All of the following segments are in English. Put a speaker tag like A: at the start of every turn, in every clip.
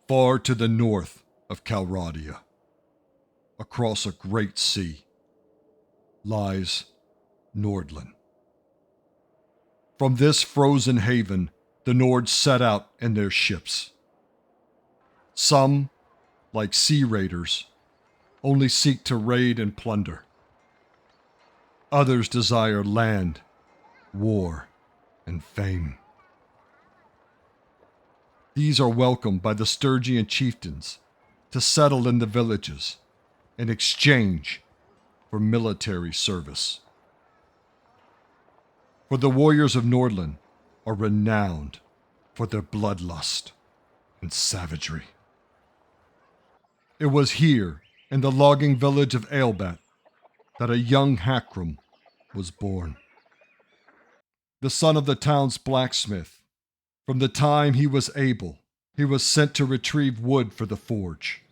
A: Far to the north of Calradia, across a great sea, lies Nordland. From this frozen haven, the Nords set out in their ships. Some, like sea raiders, only seek to raid and plunder. Others desire land, war, and fame. These are welcomed by the Stygian chieftains to settle in the villages in exchange for military service. For the warriors of Nordland are renowned for their bloodlust and savagery. It was here, in the logging village of Aelbat, that a young Huscarl was born. The son of the town's blacksmith, from the time he was able, he was sent to retrieve wood for the forge.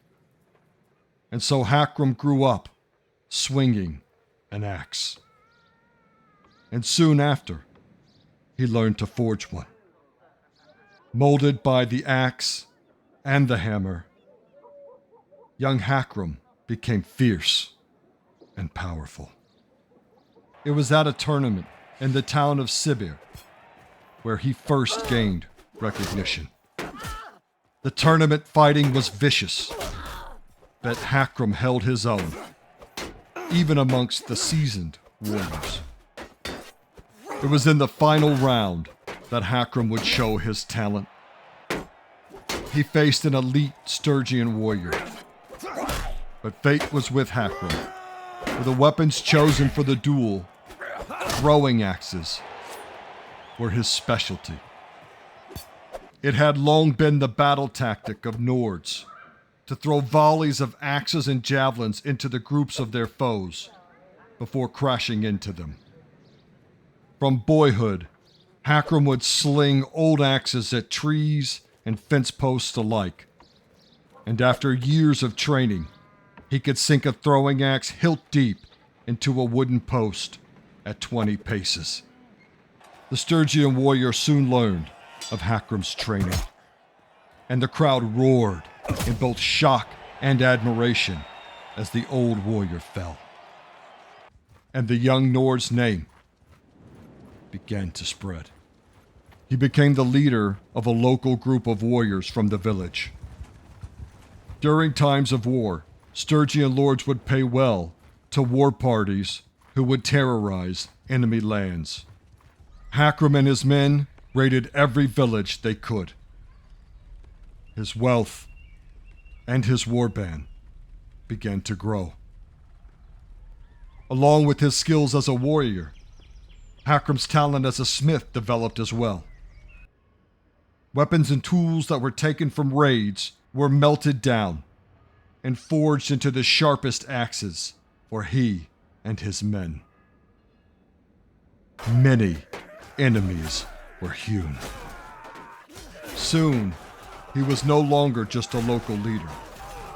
A: And so Huscarl grew up, swinging an axe. And soon after, he learned to forge one. Molded by the axe and the hammer, young Huscarl became fierce and powerful. It was at a tournament in the town of Sibir where he first gained recognition. The tournament fighting was vicious, but Huscarl held his own, even amongst the seasoned warriors. It was in the final round that Huscarl would show his talent. He faced an elite Stygian warrior, but fate was with Huscarl. For the weapons chosen for the duel, throwing axes were his specialty. It had long been the battle tactic of Nords to throw volleys of axes and javelins into the groups of their foes before crashing into them. From boyhood, Huscarl would sling old axes at trees and fence posts alike, and after years of training, he could sink a throwing axe hilt deep into a wooden post at 20 paces. The Stygian warrior soon learned of Huscarl's training, and the crowd roared in both shock and admiration as the old warrior fell. And the young Nord's name began to spread. He became the leader of a local group of warriors from the village. During times of war, Stygian lords would pay well to war parties who would terrorize enemy lands. Huscarl and his men raided every village they could. His wealth and his warband began to grow. Along with his skills as a warrior, Huscarl's talent as a smith developed as well. Weapons and tools that were taken from raids were melted down and forged into the sharpest axes for he and his men. Many enemies were hewn. Soon, he was no longer just a local leader,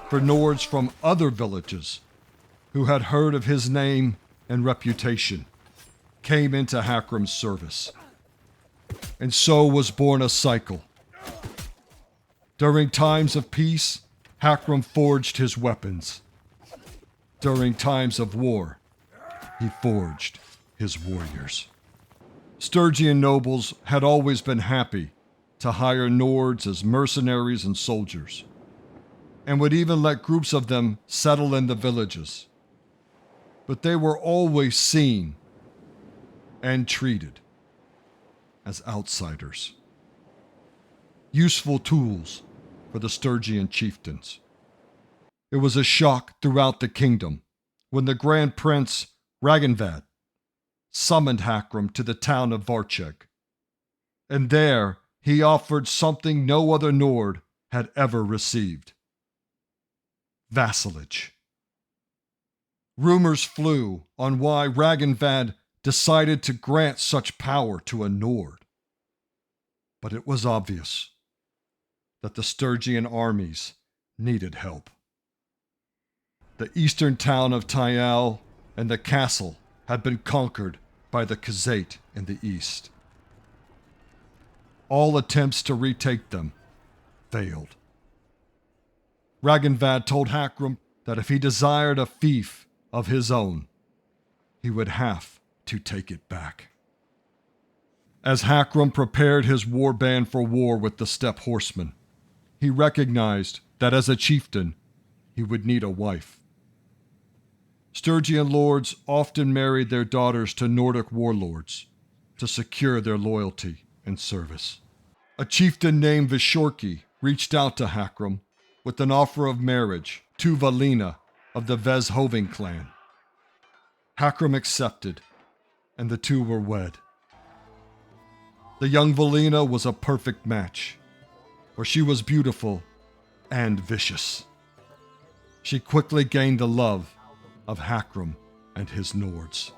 A: for Nords from other villages who had heard of his name and reputation came into Huscarl's service. And so was born a cycle. During times of peace, Huscarl forged his weapons. During times of war, he forged his warriors. Stygian nobles had always been happy to hire Nords as mercenaries and soldiers, and would even let groups of them settle in the villages. But they were always seen and treated as outsiders. Useful tools for the Stygian chieftains. It was a shock throughout the kingdom when the Grand Prince Ragnvad summoned Huscarl to the town of Varcheg, and there he offered something no other Nord had ever received: vassalage. Rumors flew on why Ragnvad decided to grant such power to a Nord, but it was obvious that the Stygian armies needed help. The eastern town of Tyal and the castle had been conquered by the Khazate in the east. All attempts to retake them failed. Ragnvad told Hakram that if he desired a fief of his own, he would have to take it back. As Hakram prepared his warband for war with the steppe horsemen, he recognized that as a chieftain, he would need a wife. Stygian lords often married their daughters to Nordic warlords to secure their loyalty and service. A chieftain named Vishorki reached out to Hakram with an offer of marriage to Valina of the Veshoving clan. Hakram accepted, and the two were wed. The young Valina was a perfect match, for she was beautiful and vicious. She quickly gained the love of Hakram and his Nords.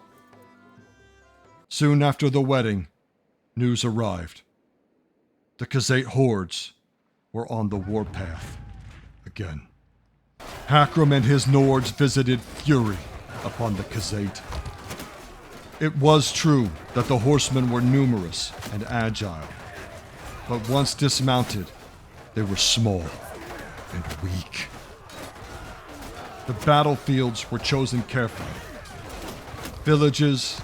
A: Soon after the wedding, news arrived. The Khazate hordes were on the warpath again. Hakram and his Nords visited fury upon the Khazate. It was true that the horsemen were numerous and agile, but once dismounted, they were small and weak. The battlefields were chosen carefully. Villages,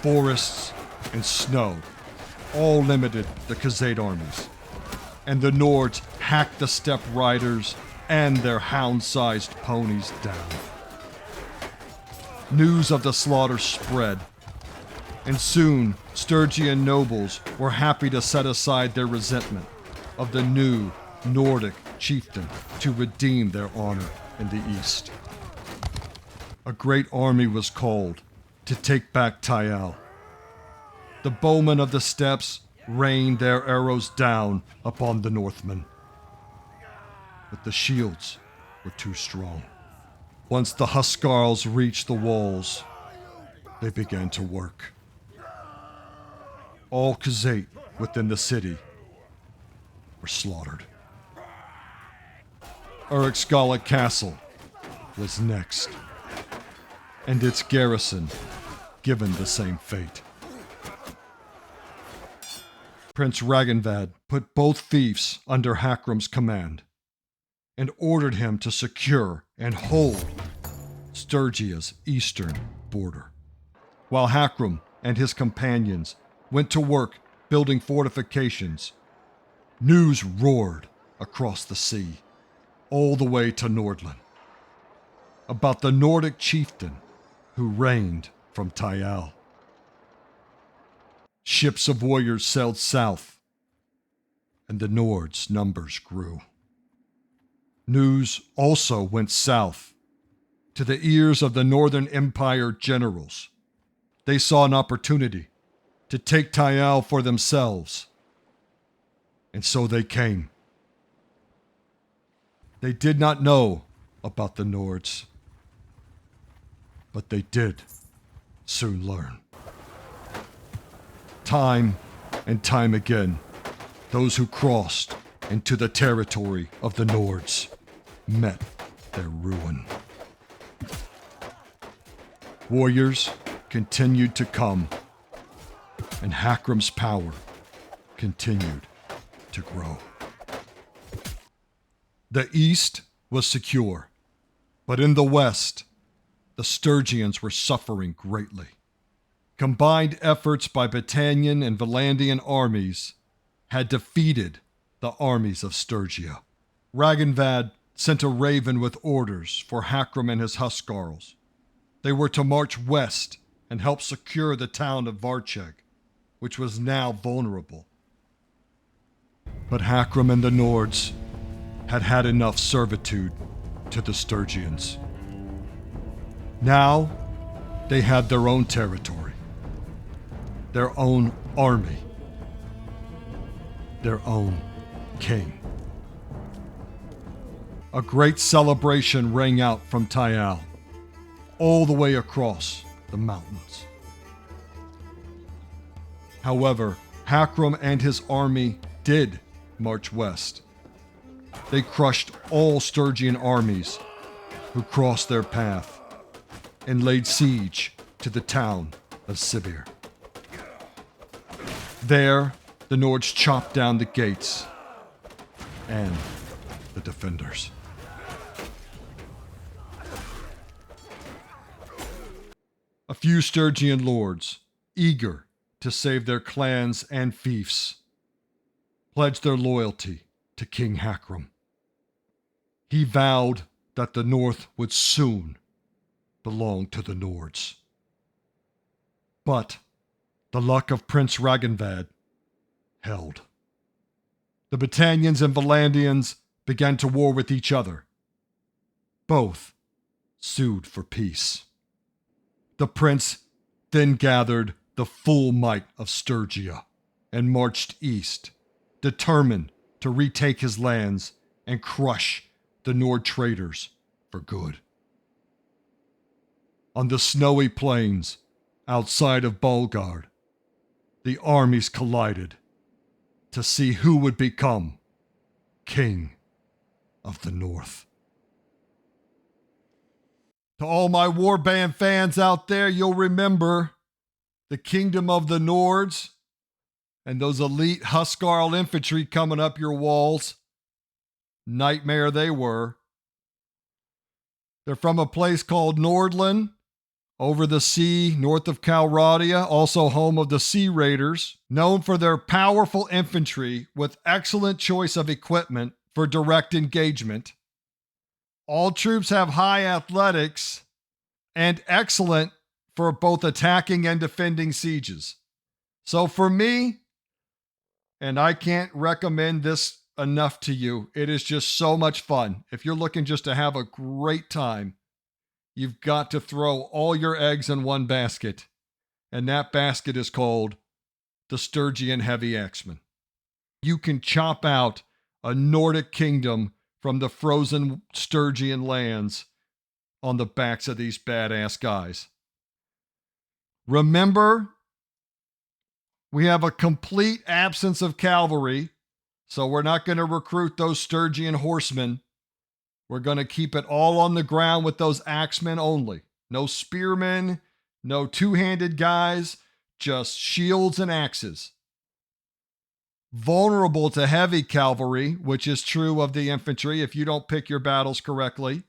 A: forests, and snow all limited the Khazate armies, and the Nords hacked the steppe riders and their hound-sized ponies down. News of the slaughter spread, and soon Stygian nobles were happy to set aside their resentment of the new Nordic chieftain to redeem their honor in the east. A great army was called to take back Tayal. The bowmen of the steppes rained their arrows down upon the Northmen, but the shields were too strong. Once the Huscarls reached the walls, they began to work. All Khazate within the city were slaughtered. Huscarl Castle was next, and its garrison given the same fate. Prince Ragnvad put both fiefs under Hakram's command and ordered him to secure and hold Stygia's eastern border, while Hakram and his companions went to work building fortifications. News roared across the sea, all the way to Nordland, about the Nordic chieftain who reigned from Tayal. Ships of warriors sailed south, and the Nords' numbers grew. News also went south to the ears of the Northern Empire generals. They saw an opportunity to take Tayal for themselves, and so they came. They did not know about the Nords, but they did soon learn. Time and time again, those who crossed into the territory of the Nords met their ruin. Warriors continued to come, and Hakram's power continued to grow. The east was secure, but in the west, the Stygians were suffering greatly. Combined efforts by Battanian and Valandian armies had defeated the armies of Stygia. Ragnvad sent a raven with orders for Hakram and his Huscarls. They were to march west and help secure the town of Varcheg, which was now vulnerable. But Hakram and the Nords had had enough servitude to the Stygians. Now they had their own territory, their own army, their own king. A great celebration rang out from Tayal, all the way across the mountains. However, Hakram and his army did march west. They crushed all Stygian armies who crossed their path and laid siege to the town of Sibir. There, the Nords chopped down the gates and the defenders. A few Sturgian lords, eager to save their clans and fiefs, pledged their loyalty to King Hakram. He vowed that the North would soon belong to the Nords. But the luck of Prince Ragnvad held. The Battanians and Valandians began to war with each other. Both sued for peace. The prince then gathered the full might of Sturgia and marched east, determined to retake his lands and crush the Nord traders for good. On the snowy plains outside of Bolgard, the armies collided to see who would become King of the North. To all my Warband fans out there, you'll remember the Kingdom of the Nords and those elite Huscarl infantry coming up your walls. Nightmare they were. They're from a place called Nordland, over the sea north of Calradia, also home of the Sea Raiders, known for their powerful infantry with excellent choice of equipment for direct engagement. All troops have high athletics and excellent for both attacking and defending sieges. So for me, and I can't recommend this enough to you, it is just so much fun. If you're looking just to have a great time, you've got to throw all your eggs in one basket. And that basket is called the Sturgian Heavy Axeman. You can chop out a Nordic kingdom from the frozen Sturgian lands on the backs of these badass guys. Remember, we have a complete absence of cavalry, so we're not going to recruit those Sturgian horsemen. We're going to keep it all on the ground with those axemen only. No spearmen, no two-handed guys, just shields and axes. Vulnerable to heavy cavalry, which is true of the infantry if you don't pick your battles correctly.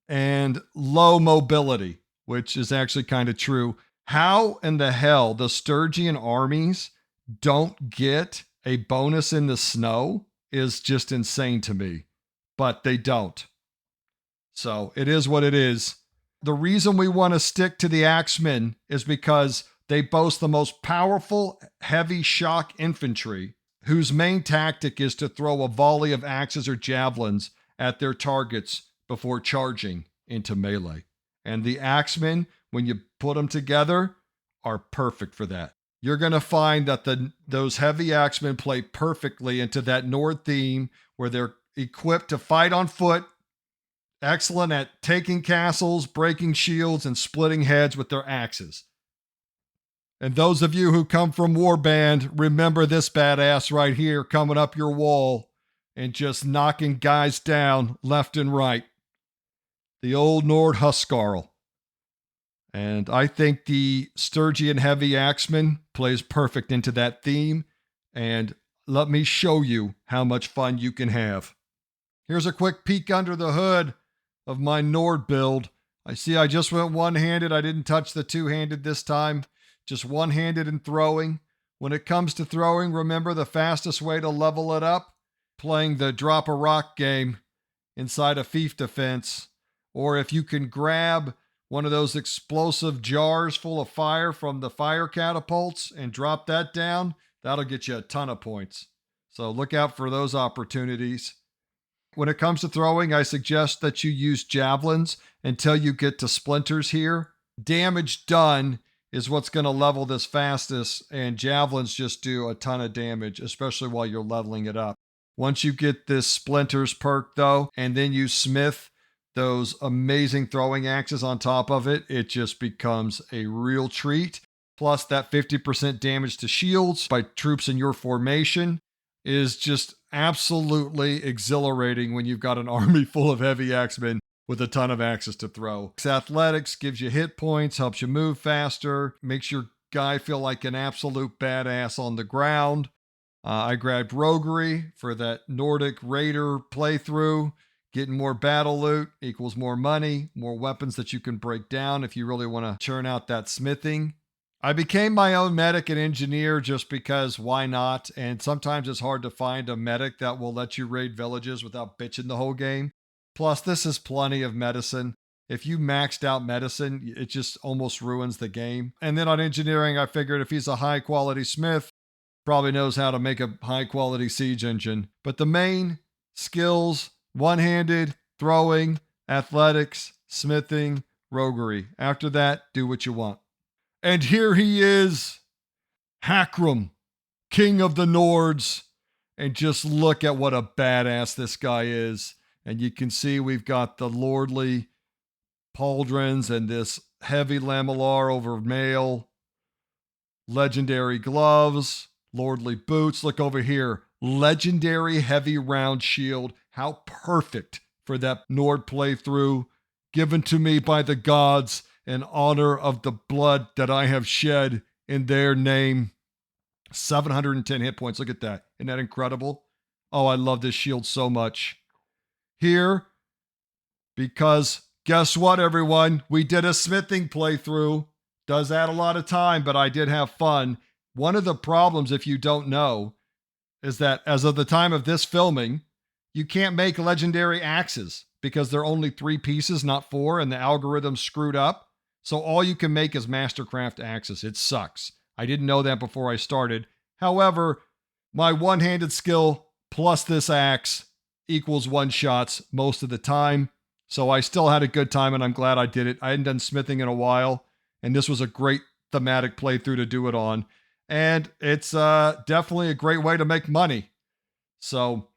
A: And low mobility, which is actually kind of true. How in the hell the Sturgian armies don't get a bonus in the snow is just insane to me. But they don't. So it is what it is. The reason we want to stick to the Axemen is because they boast the most powerful heavy shock infantry, whose main tactic is to throw a volley of axes or javelins at their targets before charging into melee. And the Axemen, when you put them together, are perfect for that. You're going to find that those heavy Axemen play perfectly into that Nord theme where they're equipped to fight on foot, excellent at taking castles, breaking shields, and splitting heads with their axes. And those of you who come from Warband, remember this badass right here coming up your wall and just knocking guys down left and right. The old Nord Huscarl. And I think the Sturgian Heavy Axeman plays perfect into that theme. And let me show you how much fun you can have. Here's a quick peek under the hood of my Nord build. I see I just went one-handed. I didn't touch the two-handed this time. Just one-handed and throwing. When it comes to throwing, remember the fastest way to level it up? Playing the drop a rock game inside a fief defense. Or if you can grab one of those explosive jars full of fire from the fire catapults and drop that down, that'll get you a ton of points. So look out for those opportunities. When it comes to throwing, I suggest that you use javelins until you get to splinters here. Damage done is what's going to level this fastest, and javelins just do a ton of damage, especially while you're leveling it up. Once you get this splinters perk though, and then you smith those amazing throwing axes on top of it, it just becomes a real treat. Plus that 50% damage to shields by troops in your formation is just absolutely exhilarating when you've got an army full of heavy axemen with a ton of axes to throw. Athletics gives you hit points, helps you move faster, makes your guy feel like an absolute badass on the ground. I grabbed Roguery for that Nordic Raider playthrough. Getting more battle loot equals more money, more weapons that you can break down if you really want to churn out that smithing. I became my own medic and engineer just because why not? And sometimes it's hard to find a medic that will let you raid villages without bitching the whole game. Plus, this is plenty of medicine. If you maxed out medicine, it just almost ruins the game. And then on engineering, I figured if he's a high quality smith, probably knows how to make a high quality siege engine. But the main skills, one-handed, throwing, athletics, smithing, roguery. After that, do what you want. And here he is, Huscarl, king of the Nords. And just look at what a badass this guy is. And you can see we've got the lordly pauldrons and this heavy lamellar over mail, legendary gloves, lordly boots. Look over here, legendary heavy round shield. How perfect for that Nord playthrough, given to me by the gods in honor of the blood that I have shed in their name. 710 hit points. Look at that. Isn't that incredible? Oh, I love this shield so much. Here, because guess what, everyone? We did a smithing playthrough. Does add a lot of time, but I did have fun. One of the problems, if you don't know, is that as of the time of this filming, you can't make legendary axes because they're only 3 pieces, not 4, and the algorithm screwed up. So all you can make is Mastercraft axes. It sucks. I didn't know that before I started. However, my one-handed skill plus this axe equals one-shots most of the time. So I still had a good time, and I'm glad I did it. I hadn't done smithing in a while, and this was a great thematic playthrough to do it on. And it's definitely a great way to make money. So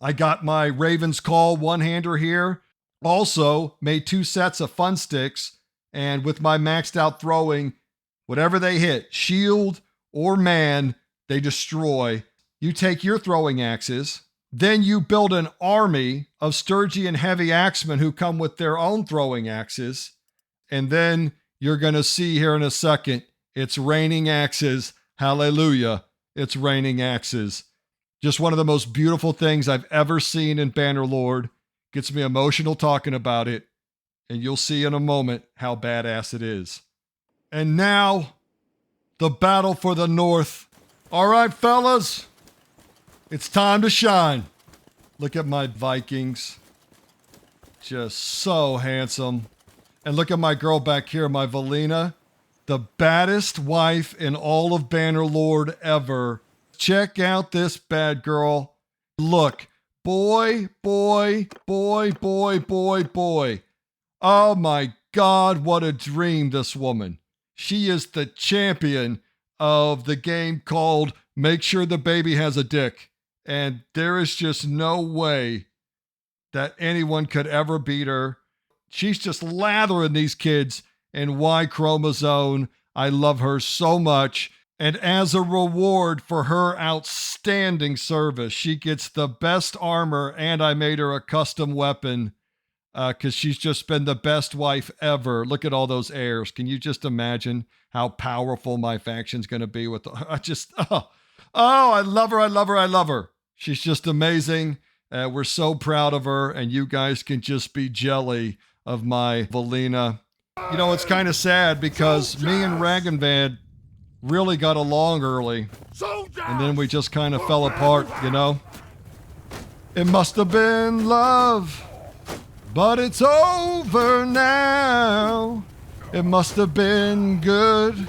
A: I got my Raven's Call one-hander here. Also made 2 sets of fun sticks. And with my maxed out throwing, whatever they hit, shield or man, they destroy. You take your throwing axes, then you build an army of Sturgian heavy axemen who come with their own throwing axes. And then you're going to see here in a second, it's raining axes. Hallelujah. It's raining axes. Just one of the most beautiful things I've ever seen in Bannerlord. Gets me emotional talking about it. And you'll see in a moment how badass it is. And now, the battle for the North. All right, fellas. It's time to shine. Look at my Vikings. Just so handsome. And look at my girl back here, my Valina. The baddest wife in all of Bannerlord ever. Check out this bad girl. Look. Boy, boy, boy, boy, boy, boy. Oh my God, what a dream, this woman. She is the champion of the game called Make Sure the Baby Has a Dick. And there is just no way that anyone could ever beat her. She's just lathering these kids in Y chromosome. I love her so much. And as a reward for her outstanding service, she gets the best armor, and I made her a custom weapon. Because she's just been the best wife ever. Look at all those heirs. Can you just imagine how powerful my faction's going to be with I love her, I love her, I love her. She's just amazing. We're so proud of her, and you guys can just be jelly of my Valina. You know, it's kind of sad because me and Ragenvad really got along early, and then we just kind of fell apart, you know? It must have been love. But it's over now. It must have been good,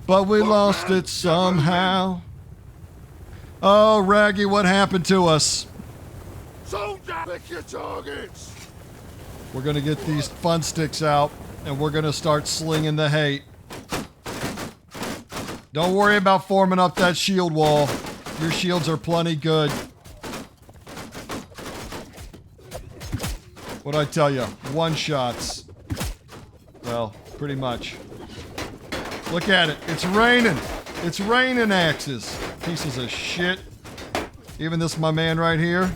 A: but we lost it somehow. Oh, Raggy, what happened to us? Pick your targets. We're going to get these fun sticks out, and we're going to start slinging the hate. Don't worry about forming up that shield wall. Your shields are plenty good. What'd I tell you? One-shots. Well, pretty much. Look at it. It's raining. It's raining axes. Pieces of shit. Even this my man right here.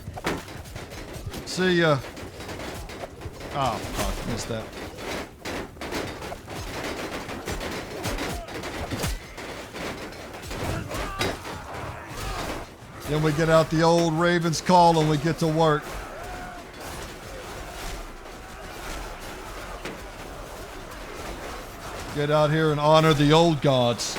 A: See ya. Oh, fuck. Missed that. Then we get out the old Raven's Call and we get to work. Get out here and honor the old gods.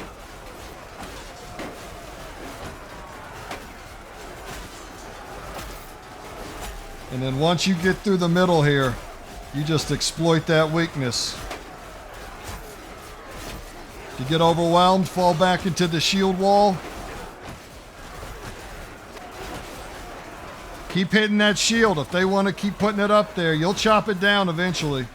A: And then once you get through the middle here, you just exploit that weakness. If you get overwhelmed, fall back into the shield wall. Keep hitting that shield. If they want to keep putting it up there, you'll chop it down eventually.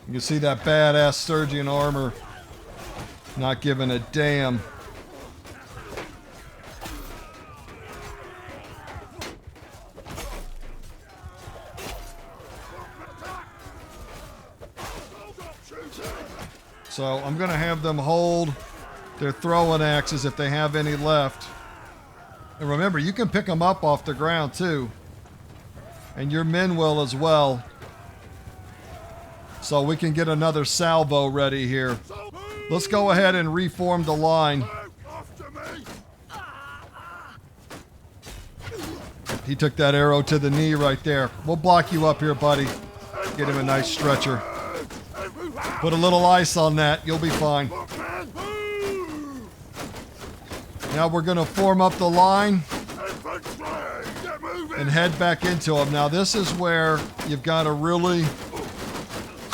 A: You can see that badass Sturgian armor not giving a damn. So I'm going to have them hold their throwing axes if they have any left. And remember, you can pick them up off the ground too. And your men will as well. So we can get another salvo ready here. Let's go ahead and reform the line. He took that arrow to the knee right there. We'll block you up here, buddy. Get him a nice stretcher. Put a little ice on that. You'll be fine. Now we're going to form up the line and head back into them. Now this is where you've got to really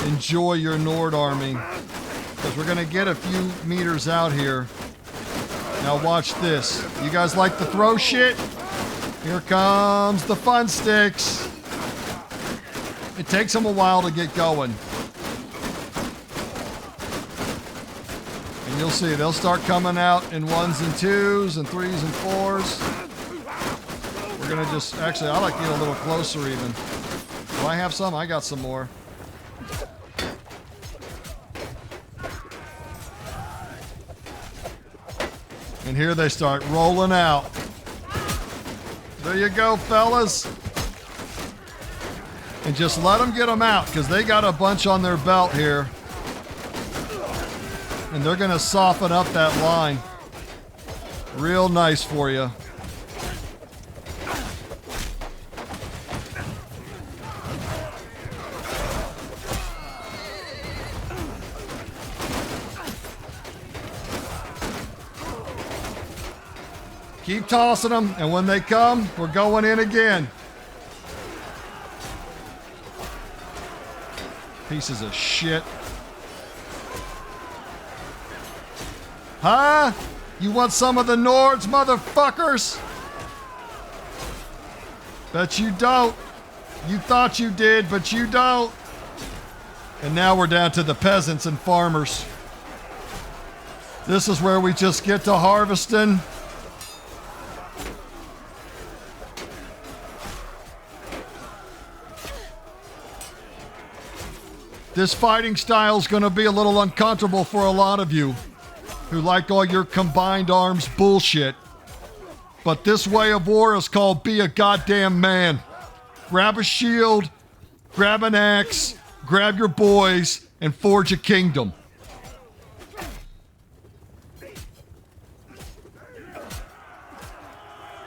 A: enjoy your Nord army, because we're going to get a few meters out here. Now watch this. You guys like to throw shit? Here comes the fun sticks. It takes them a while to get going. And you'll see, they'll start coming out in 1s and 2s and 3s and 4s. We're going to just, actually, I like to get a little closer even. Do I have some? I got some more. And here they start rolling out. There you go, fellas. And just let them get them out, because they got a bunch on their belt here. And they're going to soften up that line. Real nice for you. Keep tossing them, and when they come, we're going in again. Pieces of shit. Huh? You want some of the Nords, motherfuckers? Bet you don't. You thought you did, but you don't. And now we're down to the peasants and farmers. This is where we just get to harvesting. This fighting style is going to be a little uncomfortable for a lot of you who like all your combined arms bullshit. But this way of war is called be a goddamn man. Grab a shield, grab an axe, grab your boys, and forge a kingdom.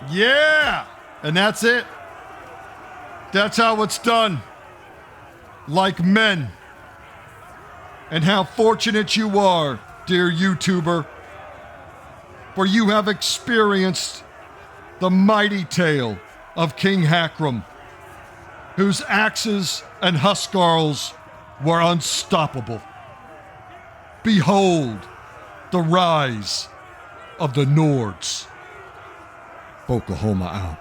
A: Yeah! And that's it. That's how it's done. Like men. And how fortunate you are, dear YouTuber, for you have experienced the mighty tale of King Hakram, whose axes and Huscarls were unstoppable. Behold the rise of the Nords. Oklahoma out.